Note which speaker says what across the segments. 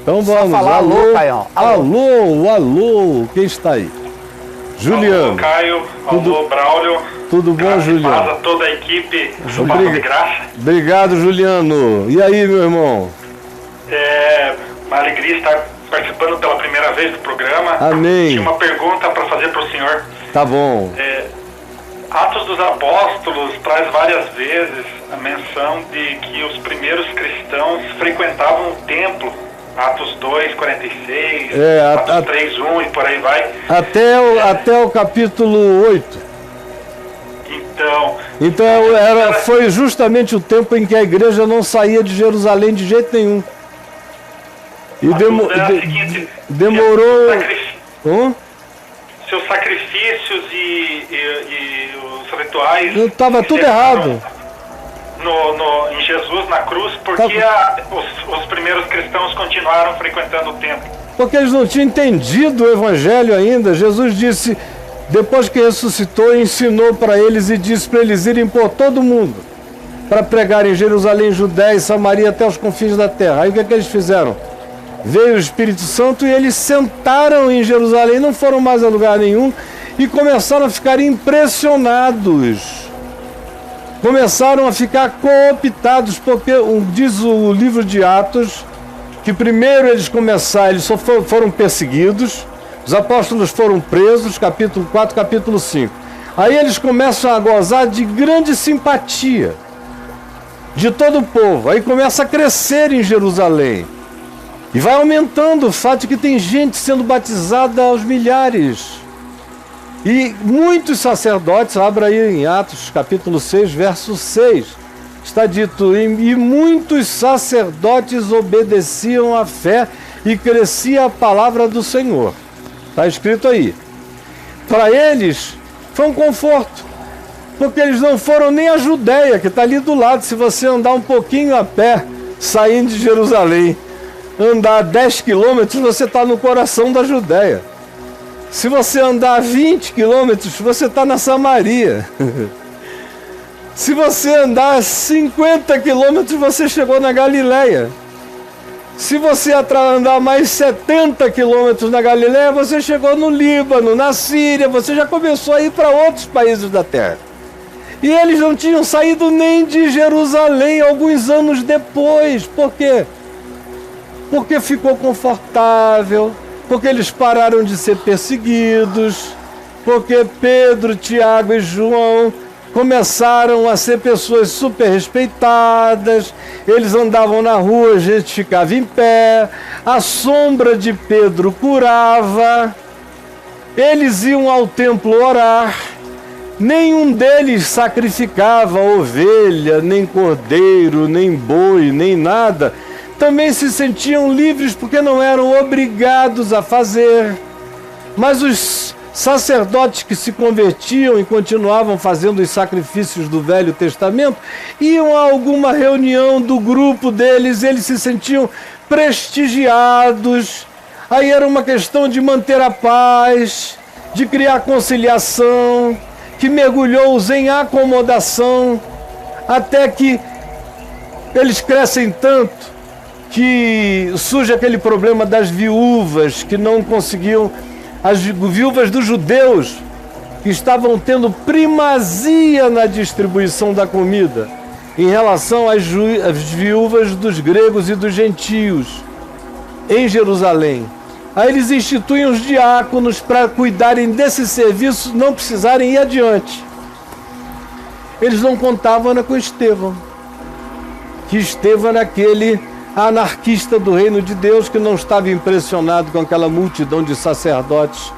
Speaker 1: Então vamos.
Speaker 2: Só falar alô, Caião.
Speaker 1: Alô, quem está aí? Juliano.
Speaker 3: Alô, Caio. Alô, Braulio.
Speaker 1: Tudo bom,
Speaker 3: Graça
Speaker 1: Juliano?
Speaker 3: Paz a toda a equipe do Papo de Graça.
Speaker 1: Obrigado, Juliano. E aí, meu irmão?
Speaker 3: É uma alegria estar participando pela primeira vez do programa.
Speaker 1: Amém.
Speaker 3: Tinha uma pergunta para fazer para o senhor.
Speaker 1: Tá bom.
Speaker 3: Atos dos Apóstolos traz várias vezes a menção de que os primeiros cristãos frequentavam o templo. Atos 2, 46, Atos 3, 1 e por aí vai.
Speaker 1: Até o capítulo 8. Então foi justamente o tempo em que a igreja não saía de Jerusalém de jeito nenhum. E demorou...
Speaker 3: Seus sacrifícios e os rituais...
Speaker 1: Estava tudo errado.
Speaker 3: Em Jesus na cruz, porque os primeiros cristãos continuaram frequentando o templo?
Speaker 1: Porque eles não tinham entendido o evangelho ainda. Jesus disse, depois que ressuscitou, ensinou para eles e disse para eles irem por todo mundo para pregar em Jerusalém, Judéia e Samaria até os confins da terra. Aí o que é que eles fizeram? Veio o Espírito Santo e eles sentaram em Jerusalém, não foram mais a lugar nenhum e começaram a ficar impressionados. Começaram a ficar cooptados, porque diz o livro de Atos que primeiro eles só foram perseguidos, os apóstolos foram presos, capítulo 4, capítulo 5. Aí eles começam a gozar de grande simpatia de todo o povo. Aí começa a crescer em Jerusalém. E vai aumentando o fato de que tem gente sendo batizada aos milhares. E muitos sacerdotes, abra aí em Atos capítulo 6, verso 6, está dito, e muitos sacerdotes obedeciam à fé e crescia a palavra do Senhor. Está escrito aí. Para eles foi um conforto, porque eles não foram nem à Judéia, que está ali do lado. Se você andar um pouquinho a pé, saindo de Jerusalém, andar 10 quilômetros, você está no coração da Judéia. Se você andar 20 quilômetros, você está na Samaria. Se você andar 50 quilômetros, você chegou na Galileia. Se você andar mais 70 quilômetros na Galileia, você chegou no Líbano, na Síria, você já começou a ir para outros países da terra. E eles não tinham saído nem de Jerusalém alguns anos depois. Por quê? Porque ficou confortável, porque eles pararam de ser perseguidos, porque Pedro, Tiago e João começaram a ser pessoas super respeitadas, eles andavam na rua, a gente ficava em pé, a sombra de Pedro curava, eles iam ao templo orar, nenhum deles sacrificava ovelha, nem cordeiro, nem boi, nem nada. Também se sentiam livres porque não eram obrigados a fazer. Mas os sacerdotes que se convertiam e continuavam fazendo os sacrifícios do Velho Testamento, iam a alguma reunião do grupo deles, eles se sentiam prestigiados. Aí era uma questão de manter a paz, de criar conciliação, que mergulhou-os em acomodação, até que eles crescem tanto que surge aquele problema das viúvas que não conseguiam, as viúvas dos judeus que estavam tendo primazia na distribuição da comida em relação às viúvas dos gregos e dos gentios em Jerusalém. Aí eles instituem os diáconos para cuidarem desse serviço, não precisarem ir adiante. Eles não contavam com Estevão, que Estevão era aquele anarquista do reino de Deus que não estava impressionado com aquela multidão de sacerdotes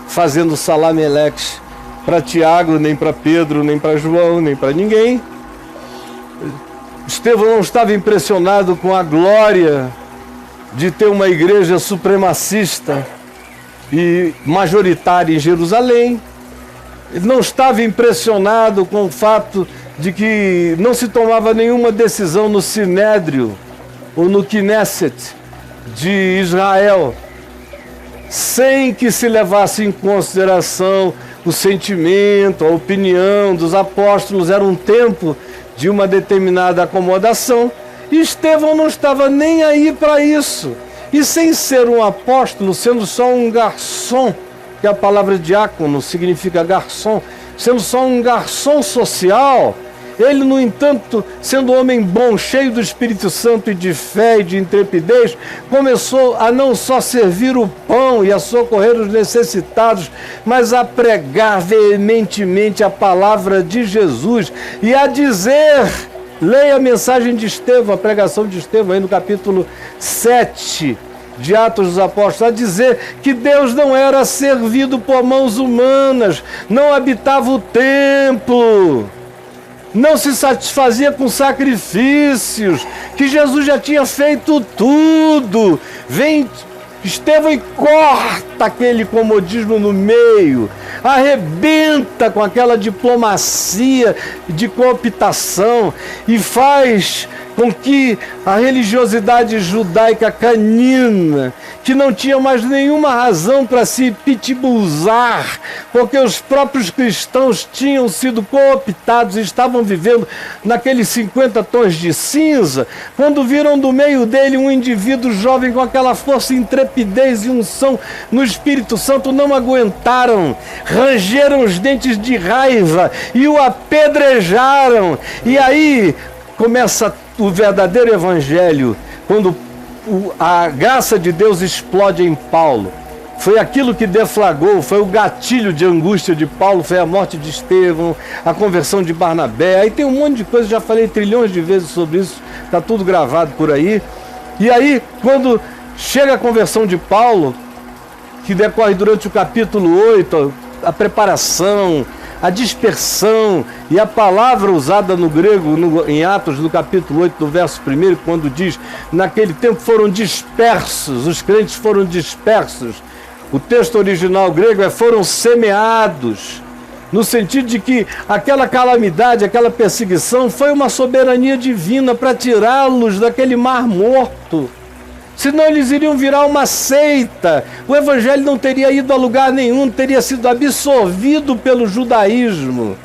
Speaker 1: fazendo salameleques para Tiago, nem para Pedro, nem para João, nem para ninguém. Estevão não estava impressionado com a glória de ter uma igreja supremacista e majoritária em Jerusalém. Ele não estava impressionado com o fato de que não se tomava nenhuma decisão no Sinédrio ou no Knesset de Israel, sem que se levasse em consideração o sentimento, a opinião dos apóstolos. Era um tempo de uma determinada acomodação, e Estevão não estava nem aí para isso. E sem ser um apóstolo, sendo só um garçom, que a palavra diácono significa garçom, sendo só um garçom social, ele, no entanto, sendo homem bom, cheio do Espírito Santo e de fé e de intrepidez, começou a não só servir o pão e a socorrer os necessitados, mas a pregar veementemente a palavra de Jesus e a dizer, leia a mensagem de Estevão, a pregação de Estevão aí no capítulo 7 de Atos dos Apóstolos, a dizer que Deus não era servido por mãos humanas, não habitava o templo, não se satisfazia com sacrifícios, que Jesus já tinha feito tudo. Vem Estevão e corta aquele comodismo no meio, arrebenta com aquela diplomacia de cooptação e faz com que a religiosidade judaica canina, que não tinha mais nenhuma razão para se pitibulzar, porque os próprios cristãos tinham sido cooptados e estavam vivendo naqueles 50 tons de cinza, quando viram do meio dele um indivíduo jovem com aquela força, intrepidez e unção no Espírito Santo, não aguentaram, rangeram os dentes de raiva e o apedrejaram. E aí começa o verdadeiro evangelho, quando a graça de Deus explode em Paulo. Foi aquilo que deflagrou, foi o gatilho de angústia de Paulo, foi a morte de Estevão, a conversão de Barnabé. Aí tem um monte de coisa, já falei trilhões de vezes sobre isso, está tudo gravado por aí. E aí, quando chega a conversão de Paulo, que decorre durante o capítulo 8, a preparação, a dispersão e a palavra usada no grego, em Atos, no capítulo 8, do verso 1, quando diz, naquele tempo foram dispersos, os crentes foram dispersos. O texto original grego é foram semeados, no sentido de que aquela calamidade, aquela perseguição foi uma soberania divina para tirá-los daquele mar morto. Senão eles iriam virar uma seita. O evangelho não teria ido a lugar nenhum, teria sido absorvido pelo judaísmo.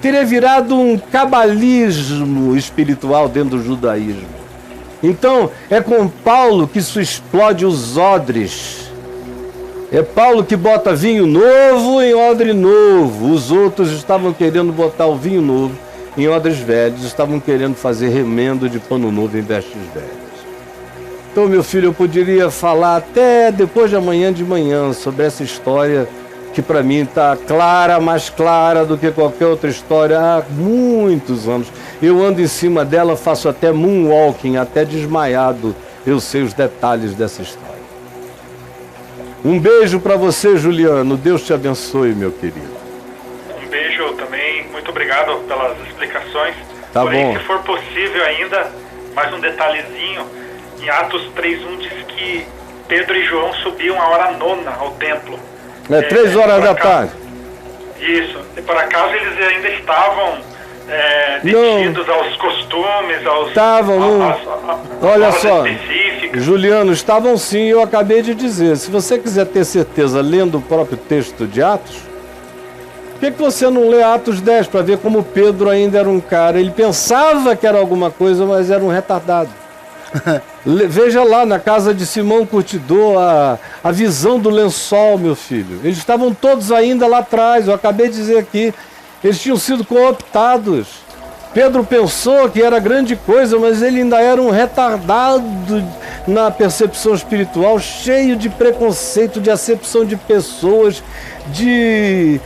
Speaker 1: Teria virado um cabalismo espiritual dentro do judaísmo. Então, é com Paulo que isso explode os odres. É Paulo que bota vinho novo em odre novo. Os outros estavam querendo botar o vinho novo em odres velhos, estavam querendo fazer remendo de pano novo em vestes velhas. Então, meu filho, eu poderia falar até depois de amanhã de manhã sobre essa história que para mim está clara, mais clara do que qualquer outra história há muitos anos. Eu ando em cima dela, faço até moonwalking, até desmaiado, eu sei os detalhes dessa história. Um beijo para você, Juliano. Deus te abençoe, meu querido.
Speaker 3: Um beijo também. Muito obrigado pelas explicações.
Speaker 1: Tá
Speaker 3: Porém,
Speaker 1: bom.
Speaker 3: se for possível ainda, mais um detalhezinho. Em Atos 3:1 diz que Pedro e João subiam a hora 9ª ao templo.
Speaker 1: 3 horas da tarde.
Speaker 3: Isso. E por acaso eles ainda estavam metidos aos costumes, aos...
Speaker 1: Estavam, olha só,
Speaker 3: específicas.
Speaker 1: Juliano, estavam sim, eu acabei de dizer. Se você quiser ter certeza, lendo o próprio texto de Atos, por que você não lê Atos 10 para ver como Pedro ainda era um cara? Ele pensava que era alguma coisa, mas era um retardado. Veja lá na casa de Simão Curtidor a visão do lençol, meu filho. Eles estavam todos ainda lá atrás, eu acabei de dizer aqui. Eles tinham sido cooptados. Pedro pensou que era grande coisa, mas ele ainda era um retardado na percepção espiritual, cheio de preconceito, de acepção de pessoas, de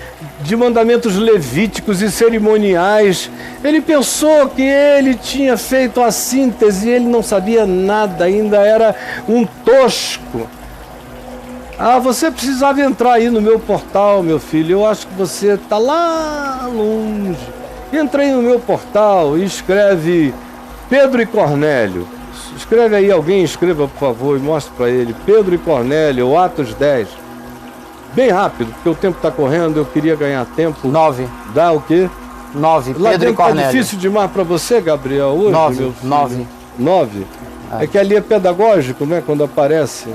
Speaker 1: mandamentos levíticos e cerimoniais. Ele pensou que ele tinha feito a síntese e ele não sabia nada, ainda era um tosco. Você precisava entrar aí no meu portal, meu filho. Eu acho que você está lá longe. Entra aí no meu portal e escreve Pedro e Cornélio. Escreve aí, alguém escreva, por favor, e mostre para ele. Pedro e Cornélio, Atos 10. Bem rápido, porque o tempo está correndo, eu queria ganhar tempo.
Speaker 2: 9.
Speaker 1: Dá o quê?
Speaker 2: 9,
Speaker 1: Lá
Speaker 2: Pedro e
Speaker 1: dentro
Speaker 2: Cornélio.
Speaker 1: tá difícil demais para você, Gabriel, hoje,
Speaker 2: 9,
Speaker 1: meu filho?
Speaker 2: 9.
Speaker 1: 9? É que ali é pedagógico, né, quando aparece.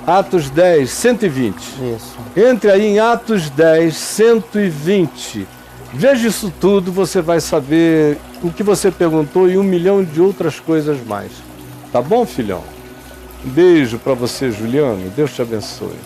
Speaker 1: Atos 10, 120.
Speaker 2: Isso.
Speaker 1: Entre aí em Atos 10, 120. Veja isso tudo, você vai saber o que você perguntou e 1 milhão de outras coisas mais. Tá bom, filhão? Um beijo para você, Juliano. Deus te abençoe.